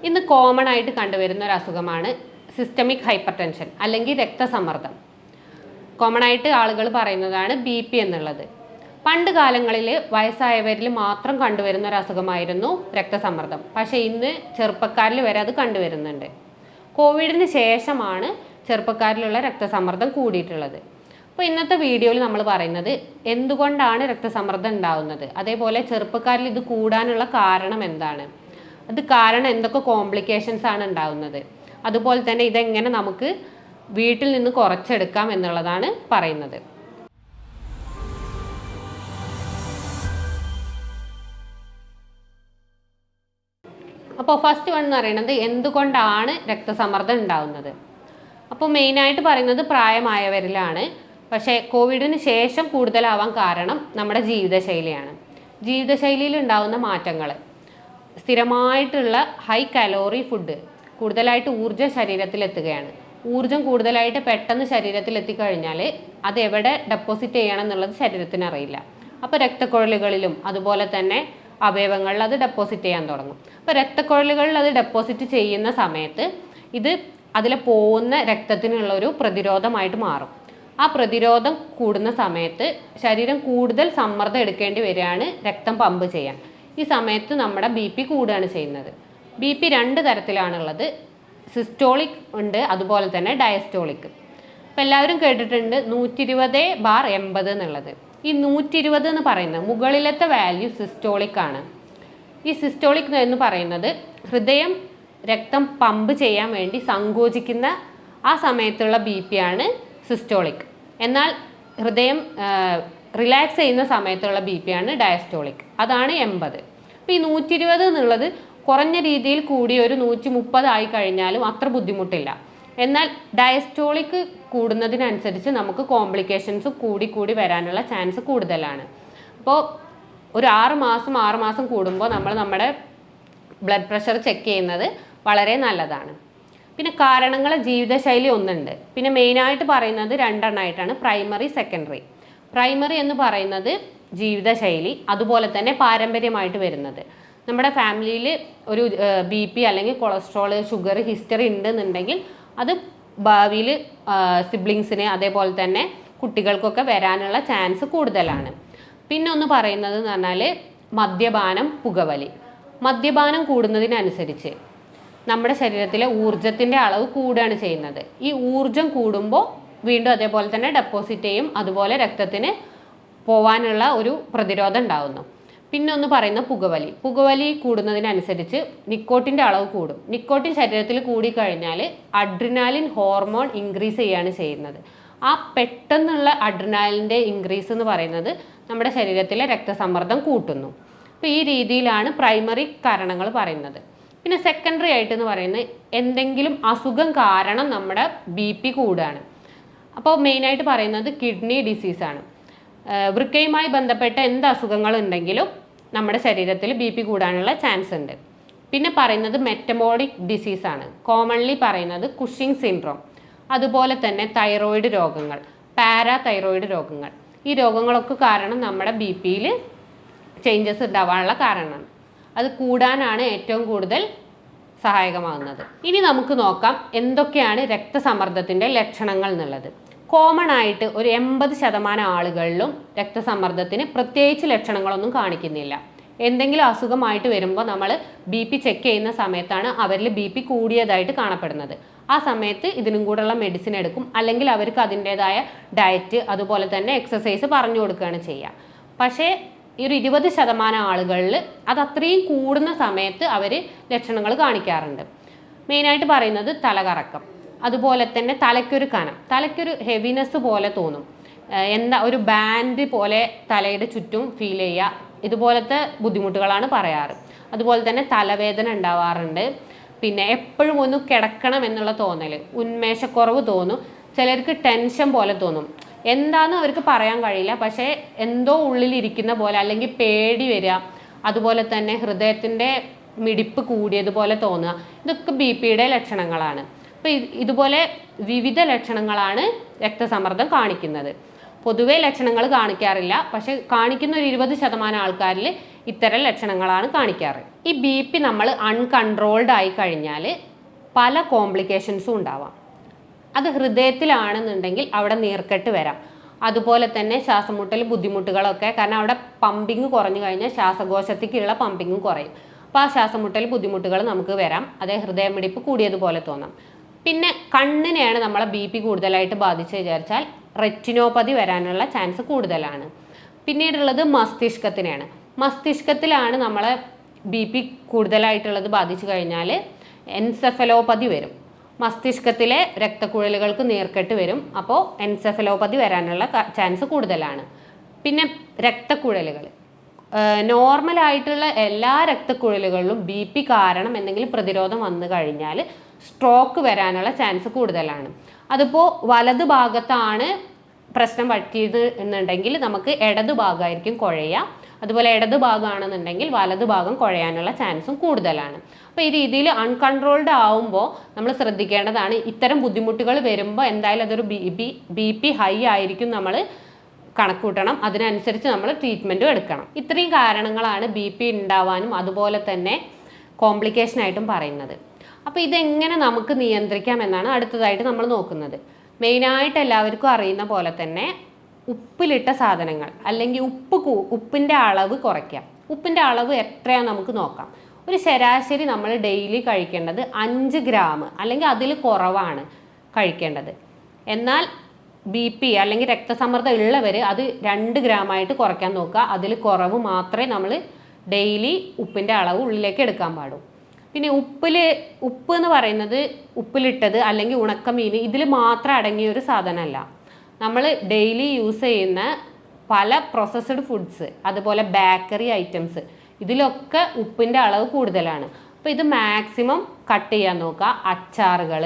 ഇന്ന് കോമൺ ആയിട്ട് കണ്ടുവരുന്ന ഒരു അസുഖമാണ് സിസ്റ്റമിക് ഹൈപ്പർ ടെൻഷൻ അല്ലെങ്കിൽ രക്തസമ്മർദ്ദം. കോമൺ ആയിട്ട് ആളുകൾ പറയുന്നതാണ് BP എന്നുള്ളത്. പണ്ട് കാലങ്ങളിൽ വയസ്സായവരിൽ മാത്രം കണ്ടുവരുന്ന ഒരു അസുഖമായിരുന്നു രക്തസമ്മർദ്ദം. പക്ഷേ ഇന്ന് ചെറുപ്പക്കാരിൽ വരെ അത് കണ്ടുവരുന്നുണ്ട്. കോവിഡിന് ശേഷമാണ് ചെറുപ്പക്കാരിലുള്ള രക്തസമ്മർദ്ദം കൂടിയിട്ടുള്ളത്. അപ്പോൾ ഇന്നത്തെ വീഡിയോയിൽ നമ്മൾ പറയുന്നത് എന്തുകൊണ്ടാണ് രക്തസമ്മർദ്ദം ഉണ്ടാവുന്നത്, അതേപോലെ ചെറുപ്പക്കാരിൽ ഇത് കൂടാനുള്ള കാരണം എന്താണ്, അത് കാരണം എന്തൊക്കെ കോംപ്ലിക്കേഷൻസ് ആണ് ഉണ്ടാവുന്നത്, അതുപോലെ തന്നെ ഇതെങ്ങനെ നമുക്ക് വീട്ടിൽ നിന്ന് കുറച്ചെടുക്കാം എന്നുള്ളതാണ് പറയുന്നത്. അപ്പോൾ ഫസ്റ്റ് വൺ എന്ന് പറയുന്നത് എന്തുകൊണ്ടാണ് രക്തസമ്മർദ്ദം ഉണ്ടാവുന്നത്. അപ്പോൾ മെയിനായിട്ട് പറയുന്നത് പ്രായമായവരിലാണ്. പക്ഷേ കോവിഡിന് ശേഷം കൂടുതലാവാൻ കാരണം നമ്മുടെ ജീവിതശൈലിയാണ്. ജീവിതശൈലിയിൽ ഉണ്ടാകുന്ന മാറ്റങ്ങൾ, സ്ഥിരമായിട്ടുള്ള ഹൈ കലോറി ഫുഡ്, കൂടുതലായിട്ട് ഊർജ്ജം ശരീരത്തിലെത്തുകയാണ്. ഊർജ്ജം കൂടുതലായിട്ട് പെട്ടെന്ന് ശരീരത്തിൽ എത്തിക്കഴിഞ്ഞാൽ അത് എവിടെ ഡെപ്പോസിറ്റ് ചെയ്യണം എന്നുള്ളത് ശരീരത്തിന് അറിയില്ല. അപ്പോൾ രക്തക്കുഴലുകളിലും അതുപോലെ തന്നെ അവയവങ്ങളിൽ അത് ഡെപ്പോസിറ്റ് ചെയ്യാൻ തുടങ്ങും. അപ്പോൾ രക്തക്കുഴലുകളിൽ അത് ഡെപ്പോസിറ്റ് ചെയ്യുന്ന സമയത്ത് ഇത് അതിൽ പോകുന്ന രക്തത്തിനുള്ളൊരു പ്രതിരോധമായിട്ട് മാറും. ആ പ്രതിരോധം കൂടുന്ന സമയത്ത് ശരീരം കൂടുതൽ സമ്മർദ്ദം എടുക്കേണ്ടി വരികയാണ് രക്തം പമ്പ് ചെയ്യാൻ. ഈ സമയത്ത് നമ്മുടെ BP കൂടുകയാണ് ചെയ്യുന്നത്. BP 2 തരത്തിലാണുള്ളത്. സിസ്റ്റോളിക് ഉണ്ട്, അതുപോലെ തന്നെ ഡയസ്റ്റോളിക്. അപ്പോൾ എല്ലാവരും കേട്ടിട്ടുണ്ട് 120/80 എന്നുള്ളത്. ഈ 120 എന്ന് പറയുന്നത് മുകളിലത്തെ വാല്യൂ സിസ്റ്റോളിക് ആണ്. ഈ സിസ്റ്റോളിക് എന്ന് പറയുന്നത് ഹൃദയം രക്തം പമ്പ് ചെയ്യാൻ വേണ്ടി സങ്കോചിക്കുന്ന ആ സമയത്തുള്ള BP ആണ് സിസ്റ്റോളിക്. എന്നാൽ ഹൃദയം റിലാക്സ് ചെയ്യുന്ന സമയത്തുള്ള BP ആണ് ഡയസ്റ്റോളിക്. അതാണ് 80. അപ്പോൾ ഈ 120 എന്നുള്ളത് കുറഞ്ഞ രീതിയിൽ കൂടി ഒരു 130 ആയി കഴിഞ്ഞാലും അത്ര ബുദ്ധിമുട്ടില്ല. എന്നാൽ ഡയസ്റ്റോളിക് കൂടുന്നതിനനുസരിച്ച് നമുക്ക് കോംപ്ലിക്കേഷൻസ് കൂടി വരാനുള്ള ചാൻസ് കൂടുതലാണ്. അപ്പോൾ ഒരു 6 മാസം കൂടുമ്പോൾ നമ്മൾ നമ്മുടെ ബ്ലഡ് പ്രഷർ ചെക്ക് ചെയ്യുന്നത് വളരെ നല്ലതാണ്. പിന്നെ കാരണങ്ങൾ ജീവിതശൈലി ഒന്നുണ്ട്. പിന്നെ മെയിനായിട്ട് പറയുന്നത് 2 എണ്ണമായിട്ടാണ്, പ്രൈമറി, സെക്കൻഡറി. പ്രൈമറി എന്ന് പറയുന്നത് ജീവിതശൈലി, അതുപോലെ തന്നെ പാരമ്പര്യമായിട്ട് വരുന്നത്. നമ്മുടെ ഫാമിലിയിൽ ഒരു BP അല്ലെങ്കിൽ കൊളസ്ട്രോൾ, ഷുഗർ ഹിസ്റ്ററി ഉണ്ടെന്നുണ്ടെങ്കിൽ അത് ഭാവിയിൽ സിബ്ലിങ്സിന് അതേപോലെ തന്നെ കുട്ടികൾക്കൊക്കെ വരാനുള്ള ചാൻസ് കൂടുതലാണ്. പിന്നെ ഒന്ന് പറയുന്നത് എന്ന് പറഞ്ഞാൽ മദ്യപാനം, പുകവലി. മദ്യപാനം കൂടുന്നതിനനുസരിച്ച് നമ്മുടെ ശരീരത്തിലെ ഊർജത്തിൻ്റെ അളവ് കൂടുകയാണ് ചെയ്യുന്നത്. ഈ ഊർജം കൂടുമ്പോൾ വീണ്ടും അതേപോലെ തന്നെ ഡെപ്പോസിറ്റ് ചെയ്യും, അതുപോലെ രക്തത്തിന് പോവാനുള്ള ഒരു പ്രതിരോധം ഉണ്ടാകുന്നു. പിന്നെ ഒന്ന് പറയുന്ന പുകവലി. പുകവലി കൂടുന്നതിനനുസരിച്ച് നിക്കോട്ടിൻ്റെ അളവ് കൂടും. നിക്കോട്ടിൻ ശരീരത്തിൽ കൂടിക്കഴിഞ്ഞാൽ അഡ്രിനാലിൻ ഹോർമോൺ ഇൻക്രീസ് ചെയ്യുകയാണ് ചെയ്യുന്നത്. ആ പെട്ടെന്നുള്ള അഡ്രിനാലിൻ്റെ ഇൻക്രീസ് എന്ന് പറയുന്നത് നമ്മുടെ ശരീരത്തിലെ രക്തസമ്മർദ്ദം കൂട്ടുന്നു. അപ്പോൾ ഈ രീതിയിലാണ് പ്രൈമറി കാരണങ്ങൾ പറയുന്നത്. പിന്നെ സെക്കൻഡറി ആയിട്ടെന്ന് പറയുന്നത് എന്തെങ്കിലും അസുഖം കാരണം നമ്മുടെ BP കൂടുകയാണ്. അപ്പോൾ മെയിനായിട്ട് പറയുന്നത് കിഡ്നി ഡിസീസാണ്. വൃക്കയുമായി ബന്ധപ്പെട്ട എന്ത് അസുഖങ്ങളുണ്ടെങ്കിലും നമ്മുടെ ശരീരത്തിൽ BP കൂടാനുള്ള ചാൻസ് ഉണ്ട്. പിന്നെ പറയുന്നത് മെറ്റബോളിക് ഡിസീസാണ്. കോമൺലി പറയുന്നത് കുഷിംഗ് സിൻഡ്രോം, അതുപോലെ തന്നെ തൈറോയിഡ് രോഗങ്ങൾ, പാരാതൈറോയിഡ് രോഗങ്ങൾ. ഈ രോഗങ്ങളൊക്കെ കാരണം നമ്മുടെ BPയിൽ ചേഞ്ചസ് ഉണ്ടാവാനുള്ള കാരണമാണ്. അത് കൂടാനാണ് ഏറ്റവും കൂടുതൽ സഹായകമാകുന്നത്. ഇനി നമുക്ക് നോക്കാം എന്തൊക്കെയാണ് രക്തസമ്മർദ്ദത്തിൻ്റെ ലക്ഷണങ്ങൾ എന്നുള്ളത്. കോമൺ ആയിട്ട് ഒരു 80% ആളുകളിലും രക്തസമ്മർദ്ദത്തിന് പ്രത്യേകിച്ച് ലക്ഷണങ്ങളൊന്നും കാണിക്കുന്നില്ല. എന്തെങ്കിലും അസുഖമായിട്ട് വരുമ്പോൾ നമ്മൾ BP ചെക്ക് ചെയ്യുന്ന സമയത്താണ് അവരിൽ BP കൂടിയതായിട്ട് കാണപ്പെടുന്നത്. ആ സമയത്ത് ഇതിനും കൂടെയുള്ള മെഡിസിൻ എടുക്കും, അല്ലെങ്കിൽ അവർക്ക് അതിൻ്റേതായ ഡയറ്റ് അതുപോലെ തന്നെ എക്സസൈസ് പറഞ്ഞു കൊടുക്കുകയാണ് ചെയ്യുക. പക്ഷേ ഈ ഒരു 20% ആളുകളിൽ അത് അത്രയും കൂടുന്ന സമയത്ത് അവർ ലക്ഷണങ്ങൾ കാണിക്കാറുണ്ട്. മെയിനായിട്ട് പറയുന്നത് തലകറക്കം, അതുപോലെ തന്നെ തലയ്ക്കൊരു കനം, തലയ്ക്കൊരു ഹെവിനെസ് പോലെ തോന്നും, എന്താ ഒരു ബാൻഡ് പോലെ തലയുടെ ചുറ്റും ഫീൽ ചെയ്യുക, ഇതുപോലത്തെ ബുദ്ധിമുട്ടുകളാണ് പറയാറ്. അതുപോലെ തന്നെ തലവേദന ഉണ്ടാവാറുണ്ട്. പിന്നെ എപ്പോഴും ഒന്ന് കിടക്കണം എന്നുള്ള തോന്നൽ, ഉന്മേഷക്കുറവ് തോന്നും, ചിലർക്ക് ടെൻഷൻ പോലെ തോന്നും. എന്താണെന്ന് അവർക്ക് പറയാൻ കഴിയില്ല, പക്ഷേ എന്തോ ഉള്ളിലിരിക്കുന്ന പോലെ, അല്ലെങ്കിൽ പേടി വരിക, അതുപോലെ തന്നെ ഹൃദയത്തിൻ്റെ മിടിപ്പ് കൂടിയതുപോലെ തോന്നുക, ഇതൊക്കെ BPയുടെ ലക്ഷണങ്ങളാണ്. അപ്പോൾ ഇതുപോലെ വിവിധ ലക്ഷണങ്ങളാണ് രക്തസമ്മർദ്ദം കാണിക്കുന്നത്. പൊതുവേ ലക്ഷണങ്ങൾ കാണിക്കാറില്ല, പക്ഷെ കാണിക്കുന്ന ഒരു 20% ആൾക്കാരിൽ ഇത്തരം ലക്ഷണങ്ങളാണ് കാണിക്കാറ്. ഈ BP നമ്മൾ അൺകൺട്രോൾഡ് ആയി കഴിഞ്ഞാൽ പല കോംപ്ലിക്കേഷൻസും ഉണ്ടാവാം. അത് ഹൃദയത്തിലാണെന്നുണ്ടെങ്കിൽ അവിടെ നീർക്കെട്ട് വരാം, അതുപോലെ തന്നെ ശ്വാസമുട്ടൽ ബുദ്ധിമുട്ടുകളൊക്കെ, കാരണം അവിടെ പമ്പിങ് കുറഞ്ഞു കഴിഞ്ഞാൽ ശ്വാസകോശത്തേക്കുള്ള പമ്പിങ്ങും കുറയും. അപ്പോൾ ആ ശ്വാസമുട്ടൽ ബുദ്ധിമുട്ടുകൾ നമുക്ക് വരാം, അതേ ഹൃദയമിടിപ്പ് കൂടിയതുപോലെ തോന്നാം. പിന്നെ കണ്ണിനെയാണ് നമ്മളെ BP കൂടുതലായിട്ട് ബാധിച്ച് വിചാരിച്ചാൽ റെറ്റിനോപ്പതി വരാനുള്ള ചാൻസ് കൂടുതലാണ്. പിന്നീടുള്ളത് മസ്തിഷ്കത്തിനെയാണ്. മസ്തിഷ്കത്തിലാണ് നമ്മളെ BP കൂടുതലായിട്ടുള്ളത് ബാധിച്ചു കഴിഞ്ഞാൽ എൻസെഫലോപ്പതി വരും. മസ്തിഷ്കത്തിലെ രക്തക്കുഴലുകൾക്ക് നീർക്കെട്ട് വരും, അപ്പോൾ എൻസെഫലോപ്പതി വരാനുള്ള ചാൻസ് കൂടുതലാണ്. പിന്നെ രക്തക്കുഴലുകൾ, നോർമലായിട്ടുള്ള എല്ലാ രക്തക്കുഴലുകളിലും BP കാരണം എന്തെങ്കിലും പ്രതിരോധം വന്നു കഴിഞ്ഞാൽ സ്ട്രോക്ക് വരാനുള്ള ചാൻസ് കൂടുതലാണ്. അതിപ്പോൾ വലത് ഭാഗത്താണ് പ്രശ്നം പറ്റിയത് എന്നുണ്ടെങ്കിൽ നമുക്ക് ഇടതു ഭാഗമായിരിക്കും കുഴയുക, അതുപോലെ ഇടതു ഭാഗമാണെന്നുണ്ടെങ്കിൽ വലതു ഭാഗം കുഴയാനുള്ള ചാൻസും കൂടുതലാണ്. അപ്പോൾ ഈ രീതിയിൽ അൺകൺട്രോൾഡ് ആവുമ്പോൾ നമ്മൾ ശ്രദ്ധിക്കേണ്ടതാണ്. ഇത്തരം ബുദ്ധിമുട്ടുകൾ വരുമ്പോൾ എന്തായാലും അതൊരു BP ഹൈ ആയിരിക്കും നമ്മൾ കണക്കൂട്ടണം, അതിനനുസരിച്ച് നമ്മൾ ട്രീറ്റ്മെൻറ്റും എടുക്കണം. ഇത്രയും കാരണങ്ങളാണ് BP ഉണ്ടാവാനും അതുപോലെ തന്നെ കോംപ്ലിക്കേഷനായിട്ടും പറയുന്നത്. അപ്പോൾ ഇതെങ്ങനെ നമുക്ക് നിയന്ത്രിക്കാം എന്നാണ് അടുത്തതായിട്ട് നമ്മൾ നോക്കുന്നത്. മെയിനായിട്ട് എല്ലാവർക്കും അറിയുന്ന പോലെ തന്നെ ഉപ്പിലിട്ട സാധനങ്ങൾ അല്ലെങ്കിൽ ഉപ്പിൻ്റെ അളവ് കുറയ്ക്കാം. ഉപ്പിൻ്റെ അളവ് എത്രയാണ് നമുക്ക് നോക്കാം. ഒരു ശരാശരി നമ്മൾ ഡെയിലി കഴിക്കേണ്ടത് 5 ഗ്രാം അല്ലെങ്കിൽ അതിൽ കുറവാണ് കഴിക്കേണ്ടത്. എന്നാൽ BP അല്ലെങ്കിൽ രക്തസമ്മർദ്ദം ഉള്ളവർ അത് 2 ഗ്രാമായിട്ട് കുറയ്ക്കാൻ നോക്കുക. അതിൽ കുറവ് മാത്രമേ നമ്മൾ ഡെയിലി ഉപ്പിൻ്റെ അളവ് ഉള്ളിലേക്ക് എടുക്കാൻ പാടൂ. പിന്നെ ഉപ്പ് എന്ന് പറയുന്നത് ഉപ്പിലിട്ടത് അല്ലെങ്കിൽ ഉണക്കമീൻ ഇതിൽ മാത്രം അടങ്ങിയ ഒരു സാധനമല്ല. നമ്മൾ ഡെയിലി യൂസ് ചെയ്യുന്ന പല പ്രോസസ്ഡ് ഫുഡ്സ്, അതുപോലെ ബേക്കറി ഐറ്റംസ്, ഇതിലൊക്കെ ഉപ്പിൻ്റെ അളവ് കൂടുതലാണ്. അപ്പോൾ ഇത് മാക്സിമം കട്ട് ചെയ്യാൻ നോക്കുക. അച്ചാറുകൾ,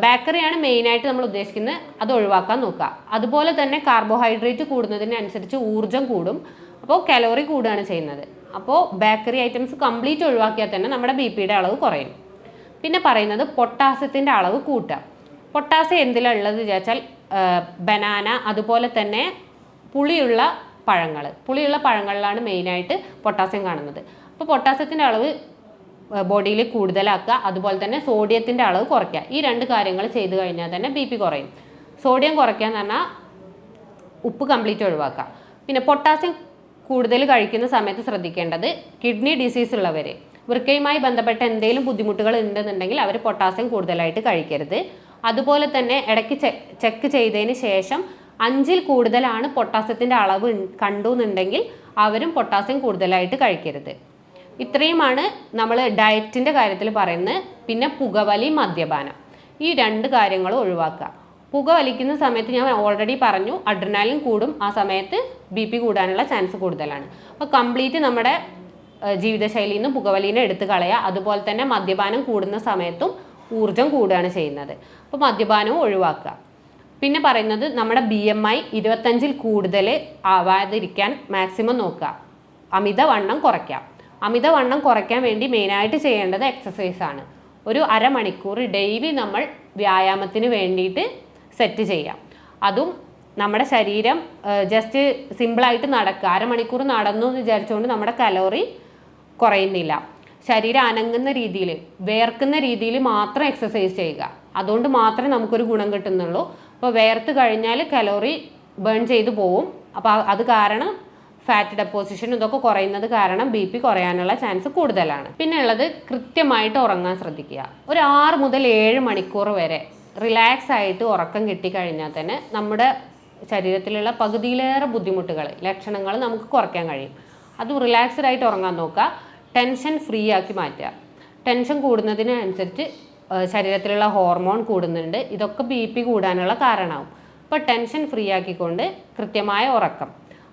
ബേക്കറിയാണ് മെയിനായിട്ട് നമ്മൾ ഉദ്ദേശിക്കുന്നത്, അത് ഒഴിവാക്കാൻ നോക്കുക. അതുപോലെ തന്നെ കാർബോഹൈഡ്രേറ്റ് കൂടുന്നതിനനുസരിച്ച് ഊർജ്ജം കൂടും, അപ്പോൾ കലോറി കൂടുകയാണ് ചെയ്യുന്നത്. അപ്പോൾ ബേക്കറി ഐറ്റംസ് കംപ്ലീറ്റ് ഒഴിവാക്കിയാൽ തന്നെ നമ്മുടെ BPയുടെ അളവ് കുറയും. പിന്നെ പറയുന്നത് പൊട്ടാസ്യത്തിൻ്റെ അളവ് കൂട്ടുക. പൊട്ടാസ്യം എന്തിലാണ് ഉള്ളത് വിചാരിച്ചാൽ ബനാന, അതുപോലെ തന്നെ പുളിയുള്ള പഴങ്ങളിലാണ് മെയിനായിട്ട് പൊട്ടാസ്യം കാണുന്നത്. അപ്പോൾ പൊട്ടാസ്യത്തിൻ്റെ അളവ് ബോഡിയിൽ കൂടുതലാക്കുക, അതുപോലെ തന്നെ സോഡിയത്തിൻ്റെ അളവ് കുറയ്ക്കുക. ഈ 2 കാര്യങ്ങൾ ചെയ്തു കഴിഞ്ഞാൽ തന്നെ BP കുറയും. സോഡിയം കുറയ്ക്കുക എന്ന് പറഞ്ഞാൽ ഉപ്പ് കംപ്ലീറ്റ് ഒഴിവാക്കുക. പിന്നെ പൊട്ടാസ്യം കൂടുതൽ കഴിക്കുന്ന സമയത്ത് ശ്രദ്ധിക്കേണ്ടത് കിഡ്നി ഡിസീസ് ഉള്ളവർ, വൃക്കയുമായി ബന്ധപ്പെട്ട എന്തെങ്കിലും ബുദ്ധിമുട്ടുകൾ ഉണ്ടെന്നുണ്ടെങ്കിൽ അവർ പൊട്ടാസ്യം കൂടുതലായിട്ട് കഴിക്കരുത്. അതുപോലെ തന്നെ ഇടയ്ക്ക് ചെക്ക് ചെയ്തതിന് ശേഷം 5-ൽ കൂടുതലാണ് പൊട്ടാസ്യത്തിൻ്റെ അളവ് കണ്ടുന്നുണ്ടെങ്കിൽ അവരും പൊട്ടാസ്യം കൂടുതലായിട്ട് കഴിക്കരുത്. ഇത്രയുമാണ് നമ്മൾ ഡയറ്റിൻ്റെ കാര്യത്തിൽ പറയുന്നത്. പിന്നെ പുകവലി, മദ്യപാനം, ഈ 2 കാര്യങ്ങളും ഒഴിവാക്കുക. പുകവലിക്കുന്ന സമയത്ത് ഞാൻ ഓൾറെഡി പറഞ്ഞു അഡ്രിനാലിൻ കൂടും, ആ സമയത്ത് BP കൂടാനുള്ള ചാൻസ് കൂടുതലാണ്. അപ്പോൾ കംപ്ലീറ്റ് നമ്മുടെ ജീവിതശൈലിയിൽ നിന്ന് പുകവലിനെ എടുത്ത് കളയുക. അതുപോലെ തന്നെ മദ്യപാനം കൂടുന്ന സമയത്തും ഊർജ്ജം കൂടുകയാണ് ചെയ്യുന്നത്, അപ്പോൾ മദ്യപാനവും ഒഴിവാക്കുക. പിന്നെ പറയുന്നത് നമ്മുടെ BMI 25-ൽ കൂടുതൽ ആവാതിരിക്കാൻ മാക്സിമം നോക്കുക. അമിതവണ്ണം കുറയ്ക്കാം. അമിതവണ്ണം കുറയ്ക്കാൻ വേണ്ടി മെയിനായിട്ട് ചെയ്യേണ്ടത് എക്സസൈസാണ്. ഒരു അരമണിക്കൂർ ഡെയിലി നമ്മൾ വ്യായാമത്തിന് വേണ്ടിയിട്ട് സെറ്റ് ചെയ്യാം. അതും നമ്മുടെ ശരീരം ജസ്റ്റ് സിമ്പിളായിട്ട് നടക്കുക. അരമണിക്കൂർ നടന്നു എന്ന് വിചാരിച്ചുകൊണ്ട് നമ്മുടെ കലോറി കുറയുന്നില്ല. ശരീരം അനങ്ങുന്ന രീതിയിൽ, വേർക്കുന്ന രീതിയിൽ മാത്രം എക്സസൈസ് ചെയ്യുക. അതുകൊണ്ട് മാത്രമേ നമുക്കൊരു ഗുണം കിട്ടുന്നുള്ളൂ. അപ്പോൾ വേർത്ത് കഴിഞ്ഞാൽ കലോറി ബേൺ ചെയ്തു പോവും. അപ്പോൾ അത് കാരണം ഫാറ്റ് ഡെപ്പോസിഷൻ ഇതൊക്കെ കുറയുന്നത് കാരണം BP കുറയാനുള്ള ചാൻസ് കൂടുതലാണ്. പിന്നെ ഉള്ളത് കൃത്യമായിട്ട് ഉറങ്ങാൻ ശ്രദ്ധിക്കുക. ഒരു 6 മുതൽ 7 മണിക്കൂർ വരെ റിലാക്സ് ആയിട്ട് ഉറക്കം കിട്ടിക്കഴിഞ്ഞാൽ തന്നെ നമ്മുടെ ശരീരത്തിലുള്ള പകുതിയിലേറെ ലക്ഷണങ്ങൾ നമുക്ക് കുറയ്ക്കാൻ കഴിയും. അത് റിലാക്സ്ഡ് ആയിട്ട് ഉറങ്ങാൻ നോക്കുക. ടെൻഷൻ ഫ്രീ ആക്കി മാറ്റുക. ടെൻഷൻ കൂടുന്നതിനനുസരിച്ച് ശരീരത്തിലുള്ള ഹോർമോൺ കൂടുന്നുണ്ട്, ഇതൊക്കെ BP കൂടാനുള്ള കാരണമാവും. അപ്പോൾ ടെൻഷൻ ഫ്രീ ആക്കിക്കൊണ്ട് കൃത്യമായ ഉറക്കം.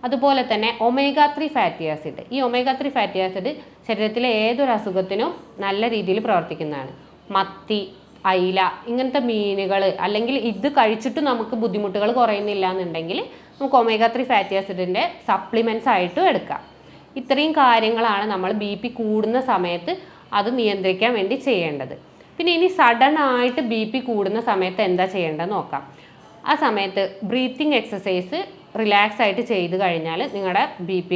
അതുപോലെ തന്നെ omega-3 ഫാറ്റി ആസിഡ്, ഈ omega-3 ഫാറ്റി ആസിഡ് ശരീരത്തിലെ ഏതൊരു അസുഖത്തിനും നല്ല രീതിയിൽ പ്രവർത്തിക്കുന്നതാണ്. മത്തി, അയില ഇങ്ങനത്തെ മീനുകൾ, അല്ലെങ്കിൽ ഇത് കഴിച്ചിട്ട് നമുക്ക് ബുദ്ധിമുട്ടുകൾ കുറയുന്നില്ല എന്നുണ്ടെങ്കിൽ നമുക്ക് omega-3 ഫാറ്റി ആസിഡിൻ്റെ സപ്ലിമെൻറ്റ്സ് ആയിട്ടും എടുക്കാം. ഇത്രയും കാര്യങ്ങളാണ് നമ്മൾ BP കൂടുന്ന സമയത്ത് അത് നിയന്ത്രിക്കാൻ വേണ്ടി ചെയ്യേണ്ടത്. പിന്നെ ഇനി സഡൻ ആയിട്ട് BP കൂടുന്ന സമയത്ത് എന്താ ചെയ്യേണ്ടത് നോക്കാം. ആ സമയത്ത് ബ്രീത്തിങ് എക്സസൈസ് റിലാക്സ് ആയിട്ട് ചെയ്ത് കഴിഞ്ഞാൽ നിങ്ങളുടെ BP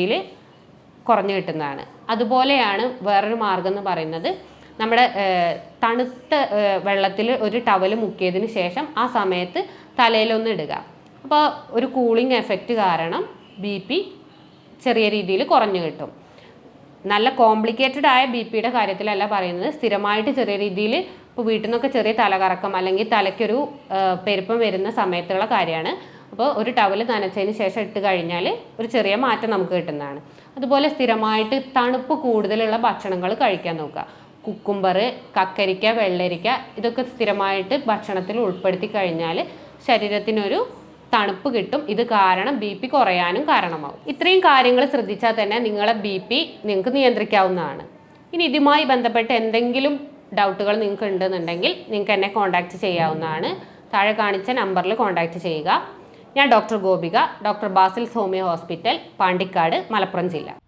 കുറഞ്ഞു കിട്ടുന്നതാണ്. അതുപോലെയാണ് വേറൊരു മാർഗം എന്ന് പറയുന്നത്, നമ്മുടെ തണുത്ത വെള്ളത്തിൽ ഒരു ടവൽ മുക്കിയതിന് ശേഷം ആ സമയത്ത് തലയിലൊന്ന് ഇടുക. അപ്പോൾ ഒരു കൂളിംഗ് എഫക്റ്റ് കാരണം BP ചെറിയ രീതിയിൽ കുറഞ്ഞു കിട്ടും. നല്ല കോംപ്ലിക്കേറ്റഡ് ആയ BP കാര്യത്തിലല്ല പറയുന്നത്, സ്ഥിരമായിട്ട് ചെറിയ രീതിയിൽ ഇപ്പോൾ വീട്ടിൽ നിന്നൊക്കെ ചെറിയ തലകറക്കം അല്ലെങ്കിൽ തലയ്ക്കൊരു പെരുപ്പം വരുന്ന സമയത്തുള്ള കാര്യമാണ്. അപ്പോൾ ഒരു ടവൽ നനച്ചതിന് ശേഷം ഇട്ട് കഴിഞ്ഞാൽ ഒരു ചെറിയ മാറ്റം നമുക്ക് കിട്ടുന്നതാണ്. അതുപോലെ സ്ഥിരമായിട്ട് തണുപ്പ് കൂടുതലുള്ള ഭക്ഷണങ്ങൾ കഴിക്കാൻ നോക്കുക. കുക്കുംബർ, കക്കരിക്ക, വെള്ളരിക്ക ഇതൊക്കെ സ്ഥിരമായിട്ട് ഭക്ഷണത്തിൽ ഉൾപ്പെടുത്തി കഴിഞ്ഞാൽ ശരീരത്തിനൊരു തണുപ്പ് കിട്ടും. ഇത് കാരണം BP കുറയാനും കാരണമാവും. ഇത്രയും കാര്യങ്ങൾ ശ്രദ്ധിച്ചാൽ തന്നെ നിങ്ങളെ BP നിങ്ങൾക്ക് നിയന്ത്രിക്കാവുന്നതാണ്. ഇനി ഇതുമായി ബന്ധപ്പെട്ട് എന്തെങ്കിലും ഡൗട്ടുകൾ നിങ്ങൾക്ക് ഉണ്ടെന്നുണ്ടെങ്കിൽ നിങ്ങൾക്ക് എന്നെ കോൺടാക്റ്റ് ചെയ്യാവുന്നതാണ്. താഴെ കാണിച്ച നമ്പറിൽ കോൺടാക്റ്റ് ചെയ്യുക. ഞാൻ doctor Gopika, doctor Basil's homeo hospital, Pandikkad, Malappuram ജില്ല.